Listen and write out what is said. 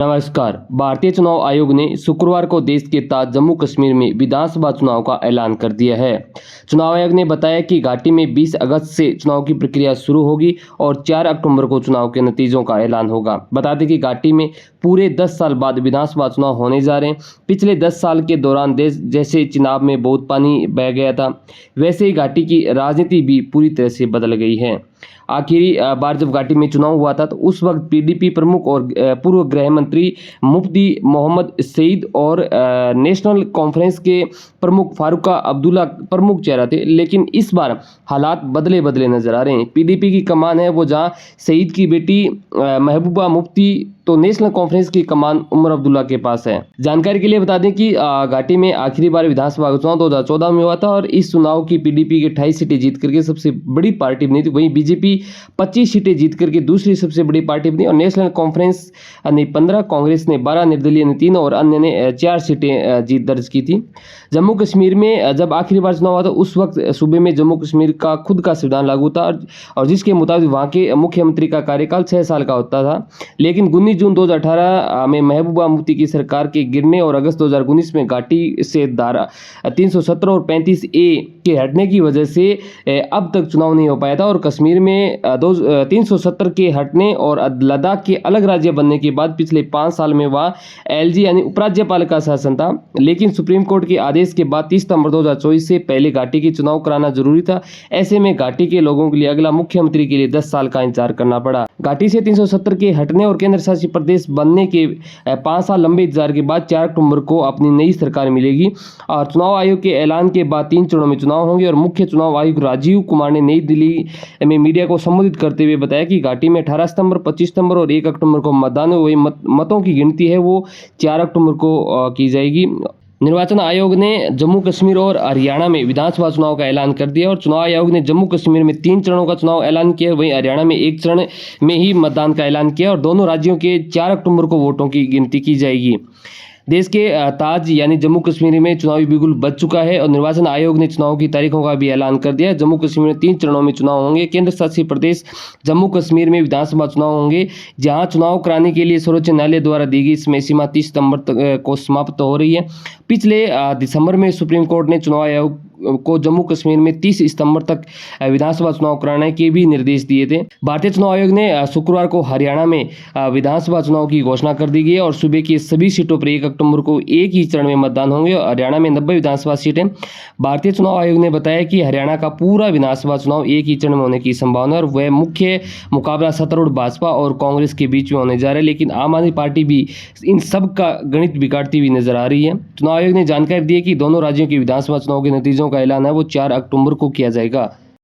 नमस्कार। भारतीय चुनाव आयोग ने शुक्रवार को देश के ताज जम्मू कश्मीर में विधानसभा चुनाव का ऐलान कर दिया है। चुनाव आयोग ने बताया कि घाटी में 20 अगस्त से चुनाव की प्रक्रिया शुरू होगी और 4 अक्टूबर को चुनाव के नतीजों का ऐलान होगा। बता दें कि घाटी में पूरे 10 साल बाद विधानसभा चुनाव होने जा रहे हैं। पिछले 10 साल के दौरान देश जैसे चिनाब में बहुत पानी बह गया था, वैसे ही घाटी की राजनीति भी पूरी तरह से बदल गई है। आखिरी बार जब घाटी में चुनाव हुआ था तो उस वक्त पीडीपी प्रमुख और पूर्व गृह मंत्री मुफ्ती मोहम्मद सईद और नेशनल कॉन्फ्रेंस के प्रमुख फारूका अब्दुल्ला प्रमुख चेहरा थे, लेकिन इस बार हालात बदले बदले नजर आ रहे हैं। पीडीपी की कमान है वो जहां सईद की बेटी महबूबा मुफ्ती, तो नेशनल कॉन्फ्रेंस की कमान उमर अब्दुल्ला के पास है। जानकारी के लिए बता दें कि घाटी में आखिरी बार विधानसभा चुनाव 2014 में हुआ था और इस चुनाव की पीडीपी के 28 सीटें जीत करके सबसे बड़ी पार्टी बनी थी। वहीं बीजेपी 25 सीटें जीत करके दूसरी सबसे बड़ी पार्टी बनी और नेशनल कॉन्फ्रेंस ने 15, कांग्रेस ने 12, निर्दलीय ने 3 और अन्य ने 4 सीटें जीत दर्ज की थी। जम्मू कश्मीर में जब आखिरी बार चुनाव हुआ था उस वक्त सूबे में जम्मू कश्मीर का खुद का संविधान लागू था और जिसके मुताबिक वहाँ के मुख्यमंत्री का कार्यकाल 6 साल का होता था। लेकिन 19 जून 2018 में महबूबा मुफ्ती की सरकार के गिरने और अगस्त 2019 में घाटी से धारा 317 और 35A के हटने की वजह से अब तक चुनाव नहीं हो पाया था। और कश्मीर में 370 के हटने और लद्दाख के अलग राज्य बनने के बाद पिछले 5 साल में वहाँ एलजी यानी उपराज्यपाल का शासन था। लेकिन सुप्रीम कोर्ट के आदेश के बाद 30 सितंबर 2024 से पहले घाटी की चुनाव कराना जरूरी था। ऐसे में घाटी के लोगों के लिए अगला मुख्यमंत्री के लिए 10 साल का इंतजार करना पड़ा। घाटी से 370 के हटने और केंद्र शासित प्रदेश बनने के 5 साल लंबे इंतजार के बाद 4 अक्टूबर को अपनी नई सरकार मिलेगी और चुनाव आयोग के ऐलान के बाद 3 चरणों में चुनाव होंगे। और मुख्य चुनाव आयुक्त राजीव कुमार ने नई दिल्ली में मीडिया को संबोधित करते हुए बताया कि घाटी में 18 सितंबर, 25 सितंबर और 1 अक्टूबर को मतदान हुए मतों की गिनती है वो 4 अक्टूबर को की जाएगी। निर्वाचन आयोग ने जम्मू कश्मीर और हरियाणा में विधानसभा चुनाव का ऐलान कर दिया और चुनाव आयोग ने जम्मू कश्मीर में 3 चरणों का चुनाव ऐलान किया, वहीं हरियाणा में 1 चरण में ही मतदान का ऐलान किया और दोनों राज्यों के 4 अक्टूबर को वोटों की गिनती की जाएगी। देश के ताज यानी जम्मू कश्मीर में चुनावी बिगुल बज चुका है और निर्वाचन आयोग ने चुनाव की तारीखों का भी ऐलान कर दिया है। जम्मू कश्मीर में 3 चरणों में चुनाव होंगे। केंद्र शासित प्रदेश जम्मू कश्मीर में विधानसभा चुनाव होंगे, जहां चुनाव कराने के लिए सर्वोच्च न्यायालय द्वारा दी गई समय सीमा 30 सितंबर को समाप्त हो रही है। पिछले दिसंबर में सुप्रीम कोर्ट ने चुनाव आयोग को जम्मू कश्मीर में 30 सितंबर तक विधानसभा चुनाव कराने के भी निर्देश दिए थे। भारतीय चुनाव आयोग ने शुक्रवार को हरियाणा में विधानसभा चुनाव की घोषणा कर दी गई है और सूबे की सभी सीटों पर 1 अक्टूबर को एक ही चरण में मतदान होंगे। हरियाणा में 90 विधानसभा सीटें। भारतीय चुनाव आयोग ने बताया कि हरियाणा का पूरा विधानसभा चुनाव एक ही चरण में होने की संभावना है और वह मुख्य मुकाबला सत्तारूढ़ भाजपा और कांग्रेस के बीच में होने जा रहा है। लेकिन आम आदमी पार्टी भी इन सब का गणित बिगाड़ती हुई नजर आ रही है। चुनाव आयोग ने जानकारी दी है कि दोनों राज्यों के विधानसभा चुनाव के नतीजों का ऐलान है वो 4 अक्टूबर को किया जाएगा।